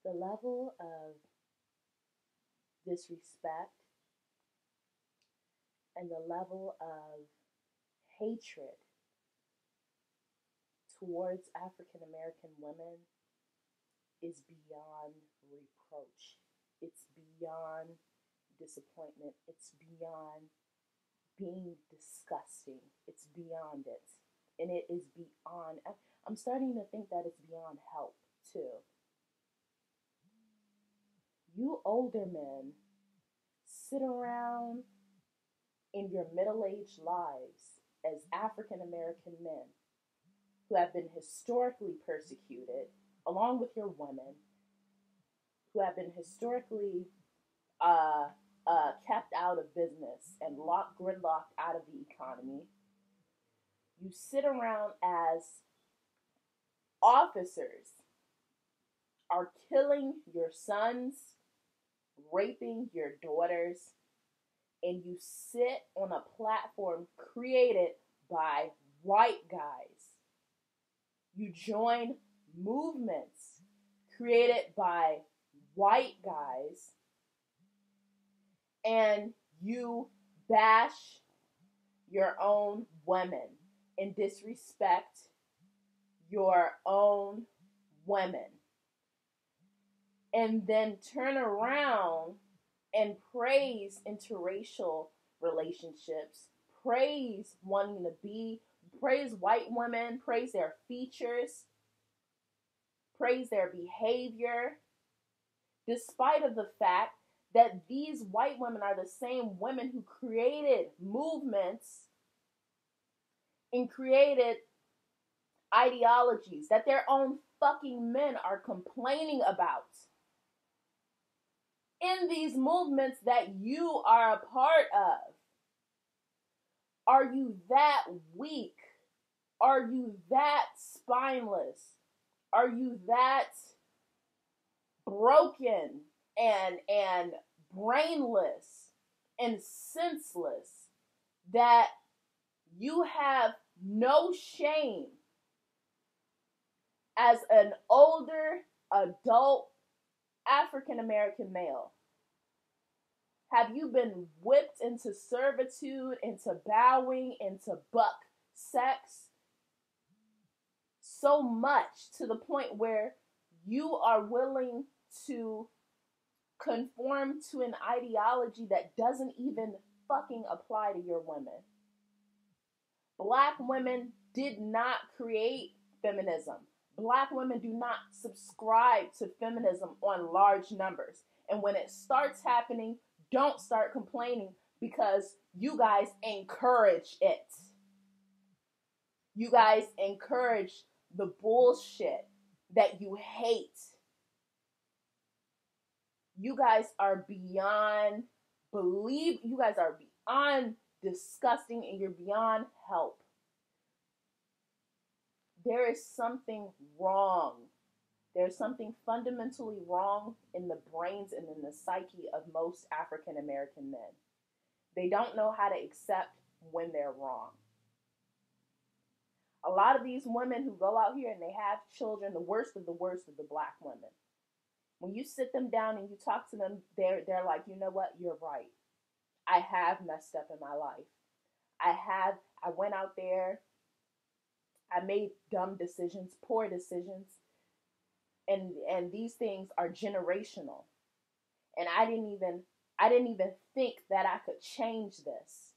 The level of disrespect and the level of hatred towards African American women is beyond reproach. It's beyond disappointment. It's beyond being disgusting. It's beyond it. And it is beyond, I'm starting to think that it's beyond help too. You older men sit around in your middle aged lives as African American men who have been historically persecuted, along with your women, who have been historically kept out of business and gridlocked out of the economy. You sit around as officers are killing your sons, raping your daughters, and you sit on a platform created by white guys. You join movements created by white guys, and you bash your own women and disrespect your own women, and then turn around and praise interracial relationships, praise wanting to be, praise white women, praise their features, praise their behavior, despite of the fact that these white women are the same women who created movements and created ideologies that their own fucking men are complaining about in these movements that you are a part of. Are you that weak? Are you that spineless? Are you that broken and brainless and senseless that you have no shame as an older adult African American male? Have you been whipped into servitude, into bowing, into buck sex so much to the point where you are willing to conform to an ideology that doesn't even fucking apply to your women? Black women did not create feminism. Black women do not subscribe to feminism on large numbers. And when it starts happening, don't start complaining because you guys encourage it. You guys encourage the bullshit that you hate. You guys are beyond believe. You guys are beyond disgusting, and you're beyond help. There is something wrong. There's something fundamentally wrong in the brains and in the psyche of most African American men. They don't know how to accept when they're wrong. A lot of these women who go out here and they have children, the worst of the black women, when you sit them down and you talk to them, they're like, you know what, you're right. I have messed up in my life. I went out there, I made dumb decisions, poor decisions, and these things are generational. And I didn't even think that I could change this.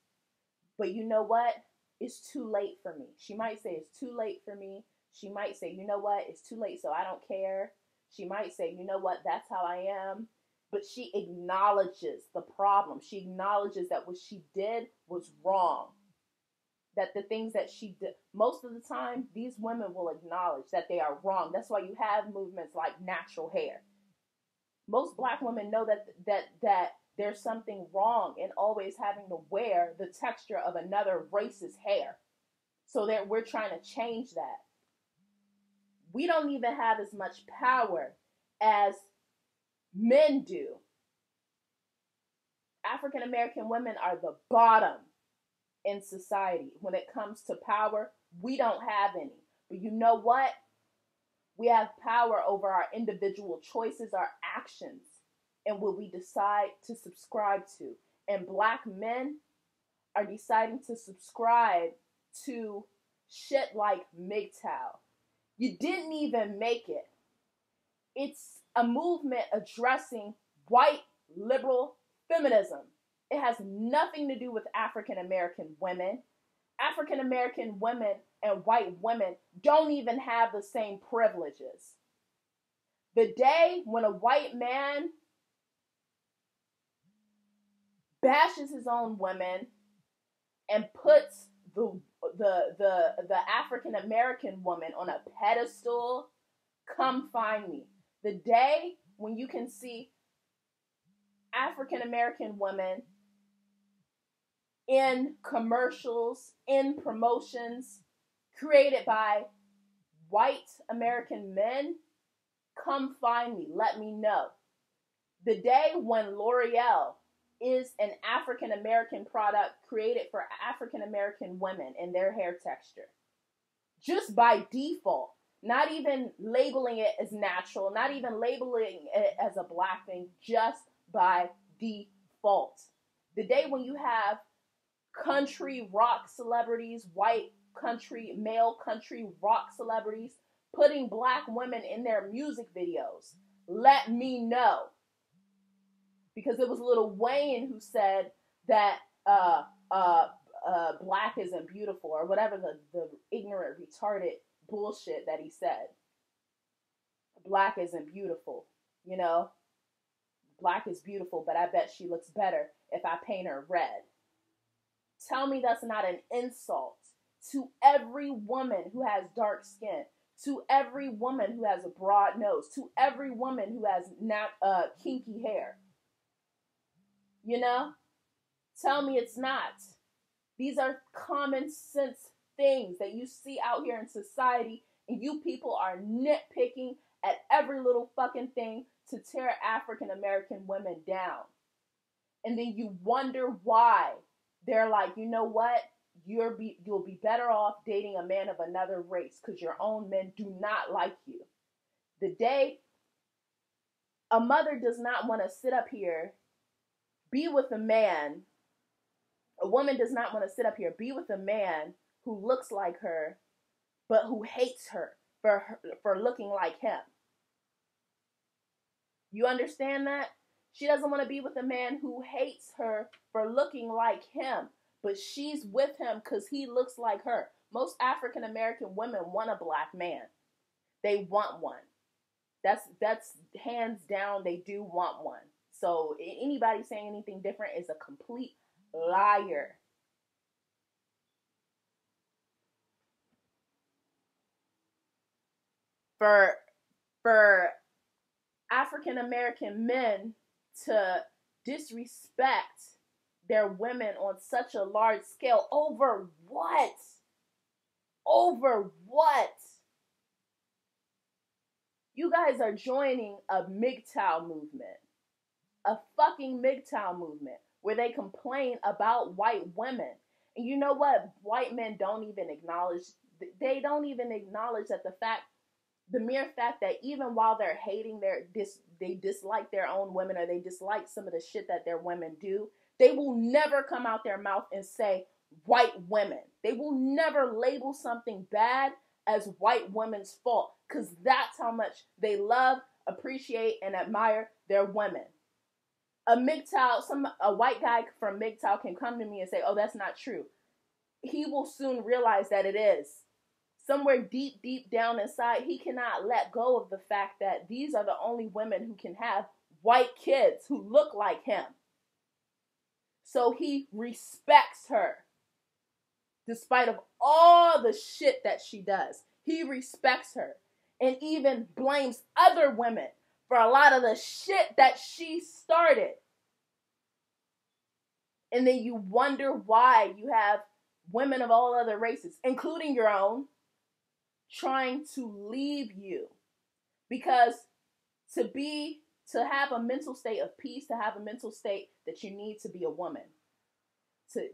But you know what? It's too late for me. She might say it's too late for me. She might say, you know what? It's too late, so I don't care. She might say, you know what? That's how I am. But she acknowledges the problem. She acknowledges that what she did was wrong. That the things that she did, most of the time, these women will acknowledge that they are wrong. That's why you have movements like natural hair. Most black women know that there's something wrong in always having to wear the texture of another race's hair. So that we're trying to change that. We don't even have as much power as men do. African American women are the bottom in society. When it comes to power, we don't have any. But you know what? We have power over our individual choices, our actions, and what we decide to subscribe to. And black men are deciding to subscribe to shit like MGTOW. You didn't even make it. It's a movement addressing white liberal feminism. It has nothing to do with African American women. African American women and white women don't even have the same privileges. The day when a white man bashes his own women and puts the African American woman on a pedestal, come find me. The day when you can see African American women in commercials, in promotions created by white American men, come find me. Let me know. The day when L'Oreal is an African American product created for African American women and their hair texture, just by default, not even labeling it as natural, not even labeling it as a black thing, just by default. The day when you have country rock celebrities, white country, male country rock celebrities, putting black women in their music videos, let me know. Because it was Lil Wayne who said that black isn't beautiful, or whatever the ignorant, retarded bullshit that he said. Black isn't beautiful, you know? Black is beautiful, but I bet she looks better if I paint her red. Tell me that's not an insult to every woman who has dark skin, to every woman who has a broad nose, to every woman who has not kinky hair. You know? Tell me it's not. These are common sense things that you see out here in society, and you people are nitpicking at every little fucking thing to tear African American women down. And then you wonder why they're like, you know what? You'll be better off dating a man of another race because your own men do not like you. The day a mother does not want to sit up here, be with a man, a woman does not want to sit up here, be with a man who looks like her, but who hates her for looking like him. You understand that? She doesn't want to be with a man who hates her for looking like him, but she's with him because he looks like her. Most African American women want a black man. They want one. That's hands down, they do want one. So anybody saying anything different is a complete liar. For African American men to disrespect their women on such a large scale, over what? Over what? You guys are joining a MGTOW movement. A fucking MGTOW movement where they complain about white women. And you know what? White men don't even acknowledge, they don't even acknowledge that the mere fact that even while they're hating they dislike their own women, or they dislike some of the shit that their women do, they will never come out their mouth and say white women. They will never label something bad as white women's fault, because that's how much they love, appreciate, and admire their women. A white guy from MGTOW can come to me and say, oh, that's not true. He will soon realize that it is. Somewhere deep, deep down inside, he cannot let go of the fact that these are the only women who can have white kids who look like him. So he respects her. Despite of all the shit that she does, he respects her and even blames other women for a lot of the shit that she started. And then you wonder why you have women of all other races, including your own, trying to leave you. Because to have a mental state of peace, to have a mental state that you need to be a woman,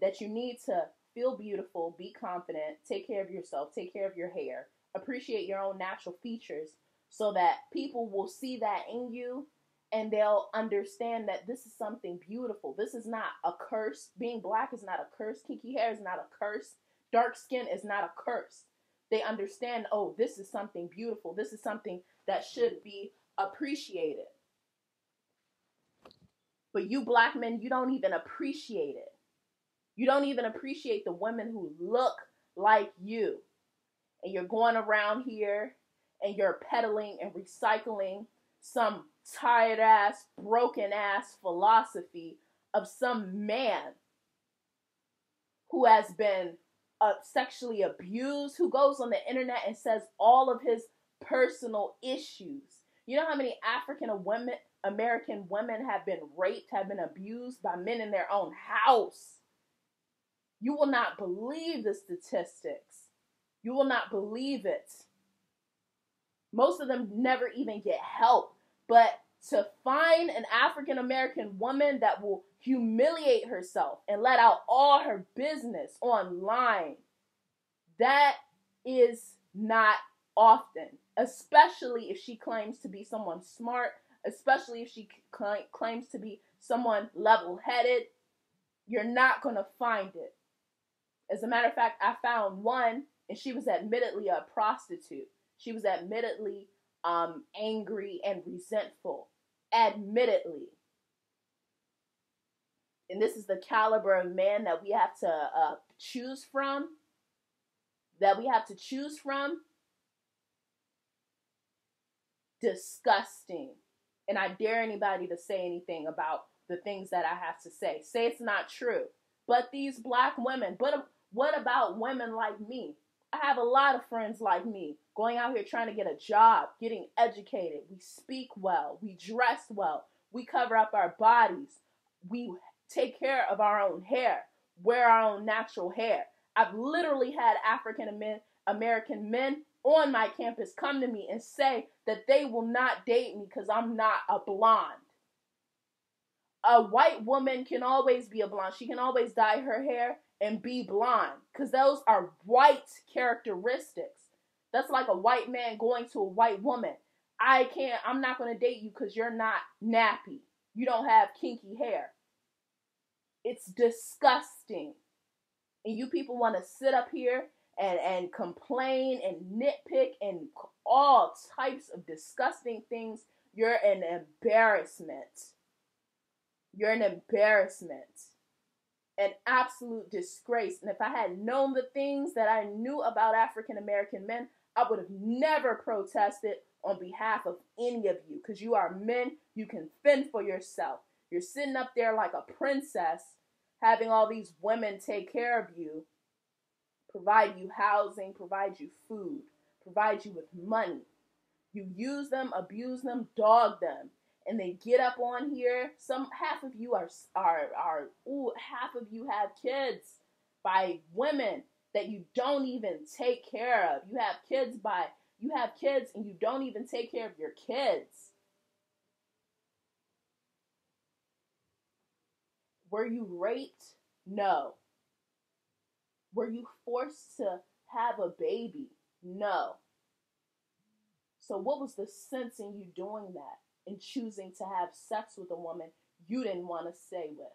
that you need to feel beautiful, be confident, take care of yourself, take care of your hair, appreciate your own natural features, so that people will see that in you and they'll understand that this is something beautiful. This is not a curse. Being black is not a curse. Kinky hair is not a curse. Dark skin is not a curse. They understand, oh, this is something beautiful. This is something that should be appreciated. But you black men, you don't even appreciate it. You don't even appreciate the women who look like you. And you're going around here and you're peddling and recycling some tired ass, broken ass philosophy of some man who has been sexually abused, who goes on the internet and says all of his personal issues. You know how many American women have been raped, have been abused by men in their own house? You will not believe the statistics. You will not believe it. Most of them never even get help. But to find an African American woman that will humiliate herself and let out all her business online, that is not often, especially if she claims to be someone smart, especially if she claims to be someone level-headed. You're not going to find it. As a matter of fact, I found one, and she was admittedly a prostitute. She was admittedly angry and resentful. Admittedly. And this is the caliber of man that we have to choose from. Disgusting. And I dare anybody to say anything about the things that I have to say. Say it's not true. But these black women, but what about women like me? I have a lot of friends like me going out here trying to get a job, getting educated. We speak well. We dress well. We cover up our bodies. We take care of our own hair, wear our own natural hair. I've literally had African American men on my campus come to me and say that they will not date me because I'm not a blonde. A white woman can always be a blonde. She can always dye her hair and be blonde because those are white characteristics. That's like a white man going to a white woman. I'm not going to date you because you're not nappy. You don't have kinky hair. It's disgusting. And you people want to sit up here and complain and nitpick and all types of disgusting things. You're an embarrassment. You're an embarrassment. An absolute disgrace. And if I had known the things that I knew about African American men, I would have never protested on behalf of any of you. Because you are men, you can fend for yourself. You're sitting up there like a princess, having all these women take care of you, provide you housing, provide you food, provide you with money. You use them, abuse them, dog them. And they get up on here. Half of you half of you have kids by women that you don't even take care of. You have kids and you don't even take care of your kids. Were you raped? No. Were you forced to have a baby? No. So what was the sense in you doing that? In choosing to have sex with a woman you didn't want to stay with?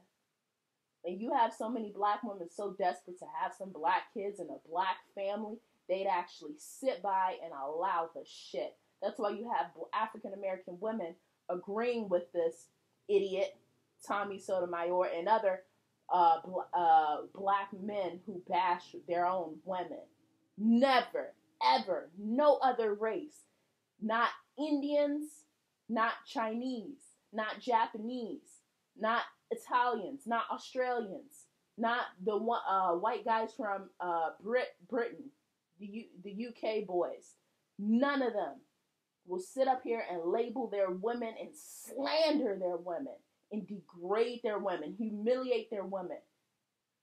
And you have so many black women so desperate to have some black kids and a black family, they'd actually sit by and allow the shit. That's why you have African American women agreeing with this idiot, Tommy Sotomayor, and other black men who bash their own women. Never, ever, no other race, not Indians, not Chinese, not Japanese, not Italians, not Australians, not the white guys from Britain, the UK boys. None of them will sit up here and label their women and slander their women and degrade their women, humiliate their women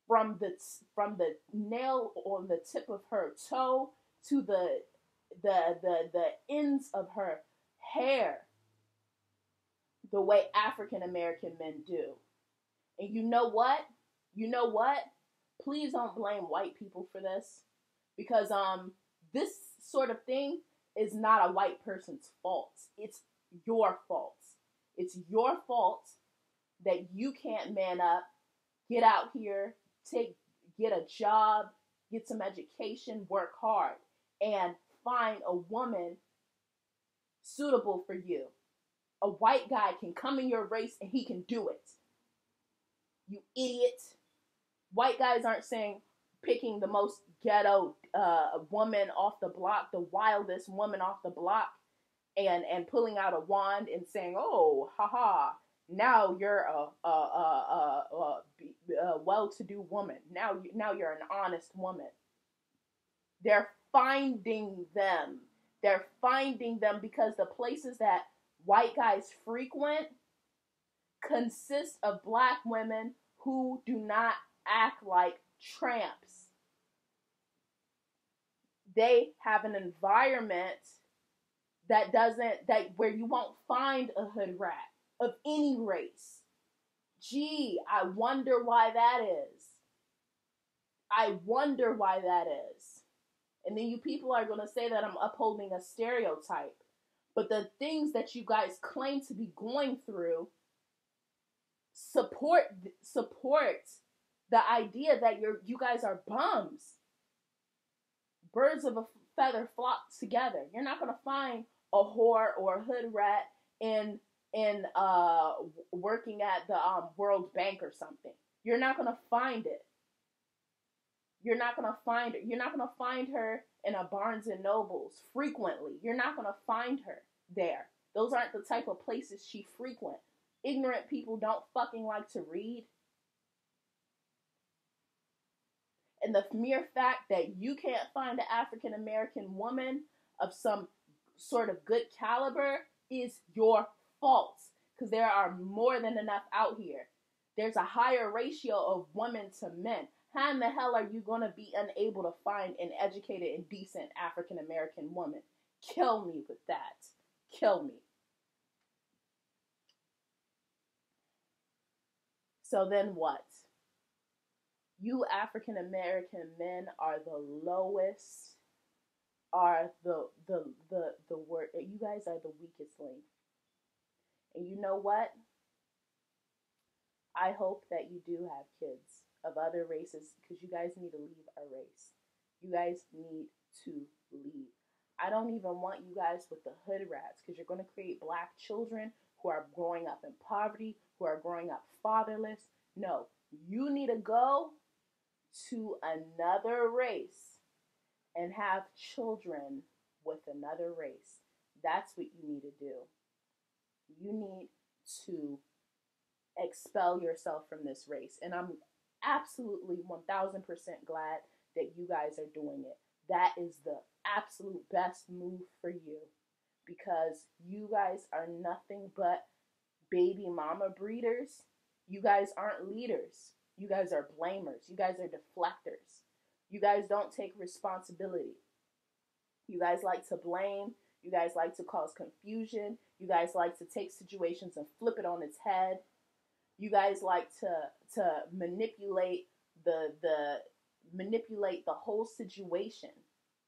from the nail on the tip of her toe to the ends of her hair, the way African American men do. And you know what? Please don't blame white people for this, because this sort of thing is not a white person's fault. It's your fault. It's your fault that you can't man up, get out here, get a job, get some education, work hard, and find a woman suitable for you. A white guy can come in your race and he can do it. You idiot. White guys aren't saying picking the most ghetto woman off the block, the wildest woman off the block, and pulling out a wand and saying, "Oh, haha, now you're a well-to-do woman. Now you're an honest woman." They're finding them. They're finding them because the places that white guys frequent consist of black women who do not act like tramps. They have an environment where you won't find a hood rat of any race. Gee, I wonder why that is. I wonder why that is. And then you people are going to say that I'm upholding a stereotype. But the things that you guys claim to be going through support the idea that you guys are bums. Birds of a feather flock together. You're not going to find a whore or a hood rat in working at the World Bank or something. You're not going to find it. You're not going to find it. You're not going to find her in a Barnes and Nobles frequently. You're not going to find her there. Those aren't the type of places she frequent. Ignorant people don't fucking like to read. And the mere fact that you can't find an African American woman of some sort of good caliber is your fault. Because there are more than enough out here. There's a higher ratio of women to men. How in the hell are you going to be unable to find an educated and decent African American woman? Kill me with that. Kill me. So then what? You African American men are the lowest, are the word. You guys are the weakest link. And you know what? I hope that you do have kids of other races because you guys need to leave our race. You guys need to leave. I don't even want you guys with the hood rats because you're going to create black children who are growing up in poverty, who are growing up fatherless. No, you need to go to another race and have children with another race. That's what you need to do. You need to expel yourself from this race. And I'm absolutely 1000% glad that you guys are doing it. That is the absolute best move for you because you guys are nothing but baby mama breeders. You guys aren't leaders. You guys are blamers. You guys are deflectors. You guys don't take responsibility. You guys like to blame. You guys like to cause confusion. You guys like to take situations and flip it on its head. You guys like to manipulate manipulate the whole situation.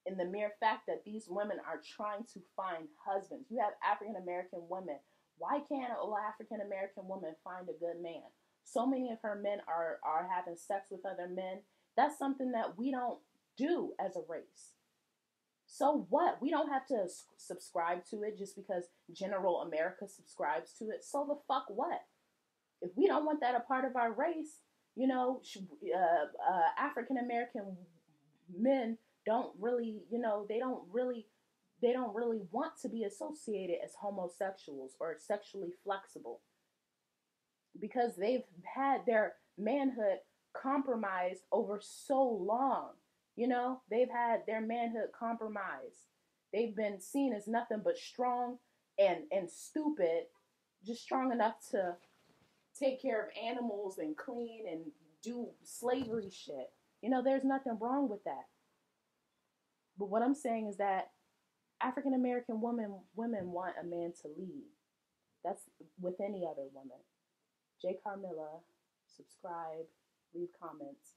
In the mere fact that these women are trying to find husbands. You have African American women. Why can't an African American woman find a good man? So many of her men are having sex with other men. That's something that we don't do as a race. So what? We don't have to subscribe to it just because general America subscribes to it. So the fuck what? If we don't want that a part of our race, you know, African American men don't really, you know, they don't really want to be associated as homosexuals or sexually flexible because they've had their manhood compromised over so long. You know, they've had their manhood compromised. They've been seen as nothing but strong and stupid, just strong enough to take care of animals and clean and do slavery shit. You know, there's nothing wrong with that. But what I'm saying is that African American women want a man to lead. That's with any other woman. J. Carmilla, subscribe, leave comments.